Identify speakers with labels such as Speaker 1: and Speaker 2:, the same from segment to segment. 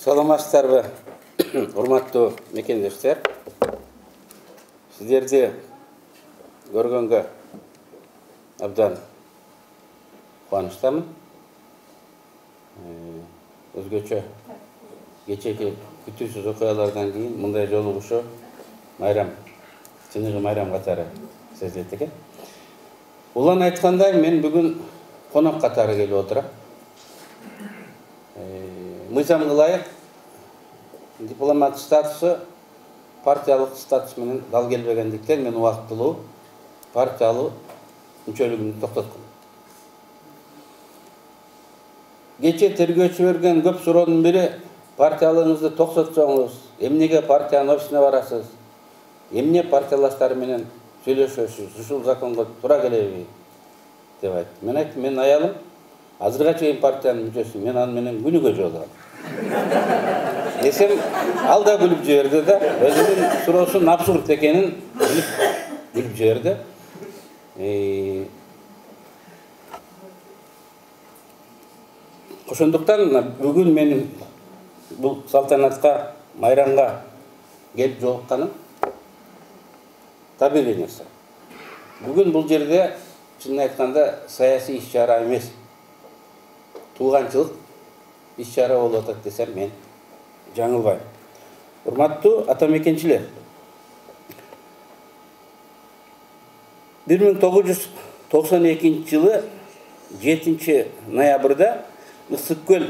Speaker 1: Саламатсыздарбы, урматтуу мекендештер. Сиздерди көргөнгө абдан кубанычтамын. Өзгөчө кечеги күтүүсүз окуялардан кийин мындай жолугушуу майрам, чыныгы майрам катары сезилет экен. Улан айткандай, мен бүгүн конок катары келип отурам. Мыйзам кылайык, дипломат статусы партиялык статус менен дал келбегендиктен мен убактылуу партиялуу мүчөлүгүмдү токтотком. Кече тергөөчү берген көп суроонун бири, партиялыгыңызды токтотсоңуз, эмнеге партиянын офисине барасыз, эмне партиялаштар менен сүйлөшөсүз, ушул законго туура келеби деп айтты. Мен айттым, менин аялым азырга чейин партиянын мүчөсү, мен аны менен күнүгө жолугам. Десем, ал да күлүп жиберди да, өзүнүн суроосунун абсурд экенин күлүп жиберди. Ошондуктан бүгүн менин бул салтанатка, майрамга келип жолукканым табигый нерсе. Бүгүн бул жерде чынын айтканда саясий иш-чара эмес, тууганчылык иш-чара болуп атат десем мен жаңылбайм. Урматтуу атамекенчилер, 1992 жылы 7 ноябрда Ысык көл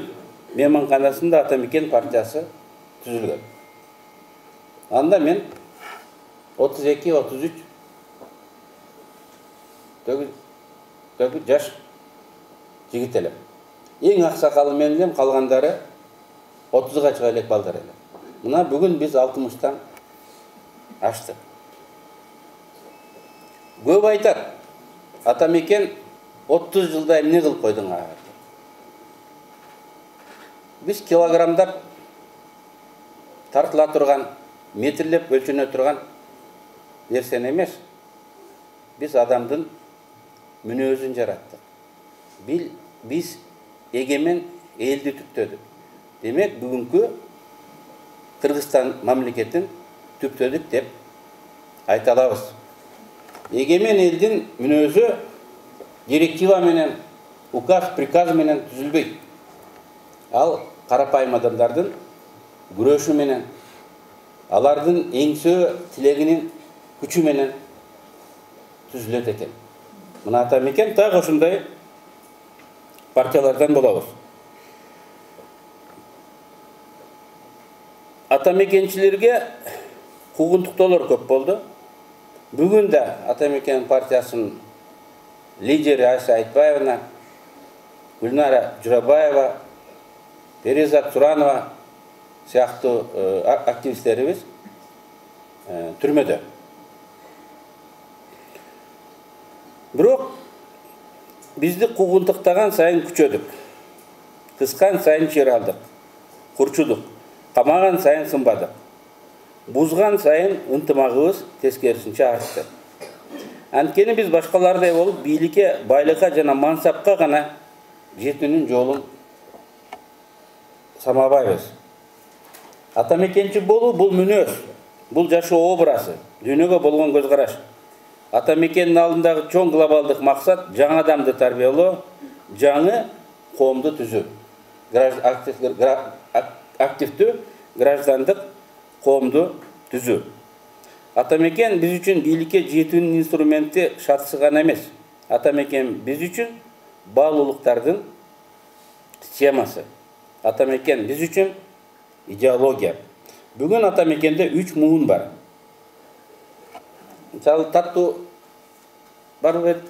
Speaker 1: мейманканасында Атамекен партиясы түзүлгөн. Анда мен 32-33 жаш жигит элем. Эң аксакалы мен элем, калгандары 30-га чыга элек балдар эле. Мына бүгүн биз 60-тан аштык. Көп айтат, Атамекен 30 жылда эмне кылып койдуң ага? Biz kilogramдап тартыла турган, метрлеп өлчөнө турган нерсени эмес. Biz адамдын мүнөзүн жараттык. Biz эгемен элди түптөдүк. Демек, бүгүнкү Кыргызстан мамлекетин түптөдүк деп айта алабыз. Эгемен элдин мүнөзү директива менен, указ, приказ менен түзүлбөйт. Ал карапайым адамдардын күрөшү менен, алардын эңсөө тилегинин күчү менен түзүлөт экен. Мына Атамекен так ошондой партиялардан болобуз. Атамекенчилерге куугунтуктоолор көп болду. Бүгүн да Атамекен партиясынын лидери Айса Айтбаевна, Гүлнара Журабаева, Перизат Туранова сыяктуу активисттерибиз түрмөдө. Бирок бизди куугунтуктаган сайын күчөдүк. Кыскан сайын чер алдык, курчудук, камаган сайын сынбадык. Бузган сайын ынтымагыбыз тескерисинче артты. Анткени биз башкалардай болуп, бийликке, байлыкка жана мансапка гана жетүүнүн жолун самабайбыз. Атамекенчи болуу бул мүнөз, бул жашоо образы, дүйнөгө болгон көз караш. Атамекендин алдындагы чоң глобалдык максат жаңы адамды тарбиялоо, жаңы коомду түзүү. Активдүү граждандык коомду түзүү. Атамекен биз үчүн бийликке жетүүнүн инструменти шартсы гана эмес. Атамекен биз үчүн баалуулуктардын схемасы. Атамекен биз үчүн идеология. Бүгүн Атамекенде 3 муун бар. Мисалы, таттуу барбы?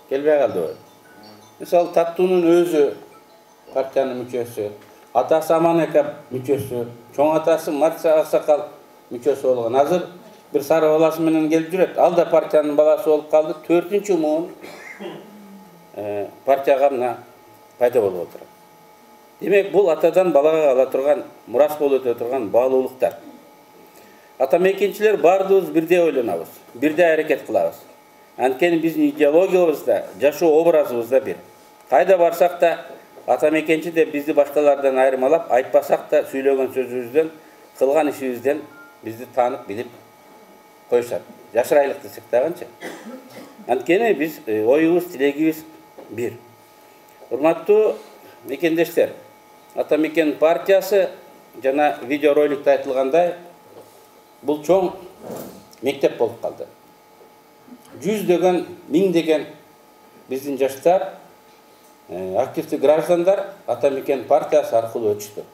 Speaker 1: Келбей калдыбы? Мисалы, таттуунун өзү партиянын мүчөсү, атасы Аманека мүчөсү, чоң атасы Марса Аксакал мүчөсү болгон. Азыр бир сары баласы менен келип жүрөт. Ал да партиянын баласы болуп калды. 4-чү муун партияга мына пайда болуп отурат. Демек, бул атадан балага кала турган, мурас болуп өтө турган баалуулуктар. Атамекенчилер бардыбыз бирдей ойлонобуз, бирдей аракет кылабыз. Анткени биздин идеологиябыз да, жашоо образыбыз да бир. Кайда барсак да Атамекенчи де бизди башкалардан айырмалап, айтпасак да сүйлөгөн сөзүбүздөн, кылган ишибизден бизди таанып билип коюшат. Жашырайлык десек дагычы. Анткени биз оюбуз, тилегибиз бир. Урматтуу мекендештер, Атамекен партиясы жана видеороликте айтылгандай бул чоң мектеп болуп калды. Жүздөгөн, миңдеген биздин жаштар, активдүү граждандар Атамекен партиясы аркылуу өтүштү.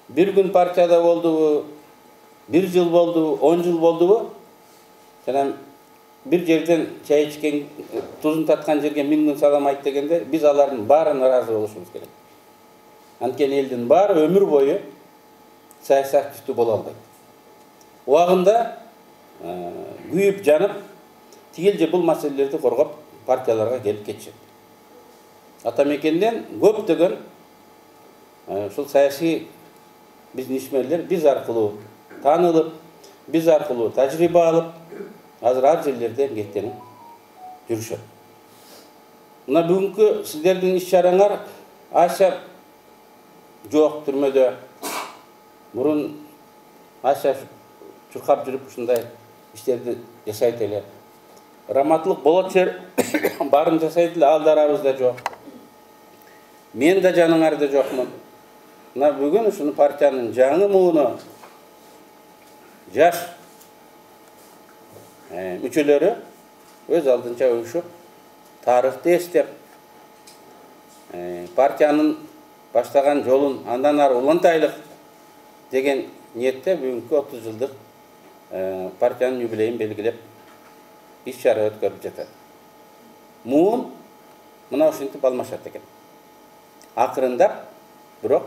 Speaker 1: Бир күн партияда болдубу, бир жыл болдубу, 10 жыл болдубу, жана бир жерден чай ичкен, тузун таткан жерге 1000 күн салам айт дегенде, биз алардын баарына ыраазы болушубуз керек. Анткени элдин баары өмүр бою саясий активдүү боло албайт. Убагында күйүп жанып, тигил же бул маселелерди коргоп партияларга келип кетишет. Атамекенден көптөгөн ушул саясий биздин ишмерлер биз аркылуу таанылып, биз аркылуу тажрыйба алып, азыр ар жерлерде эмгектенип жүрүшөт. Мына бүгүнкү сиздердин иш-чараңар Ася жок түрмөдө. Мурун Ася чуркап жүрүп ушундай иштерди жашайт эле. Раматылык болот жер барын жашайт эле, алдарыбызда жок. Мен да жаныңарда жокмун. Мына бүгүн ушуну партиянын жаңы мууну жаш мүчөлөрү өз алдынча уюшуп, тарыхты эстеп, партиянын баштаган жолун андан ары улантайлык деген ниетте бүгүнкү 30 жылдык партиянын юбилейин белгилеп иш-чара өткөрүп жатат. Муун мына ушинтип алмашат экен. Акырындап, бирок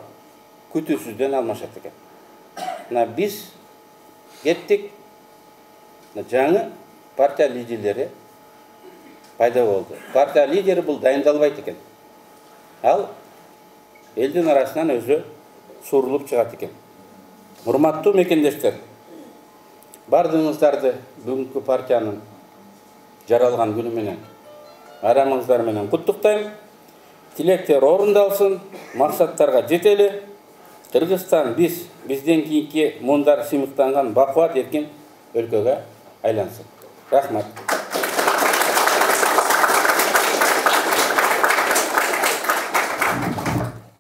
Speaker 1: күтүүсүздөн алмашат экен. Мына биз кеттик, жаңы партия лидерлери пайда болду. Партия лидери бул дайындалбайт экен. Ал элдин арасынан өзү сурулуп чыгат экен. Урматтуу мекендештер, бардыгыңыздарды бүгүнкү партиянын жаралган күнү менен, байрамыңыздар менен куттуктайм. Тилектер орундалсын, максаттарга жетели. Кыргызстан бизден кийинки муундар сыймыктанган бакубат эркин өлкөгө айлансын. Рахмат.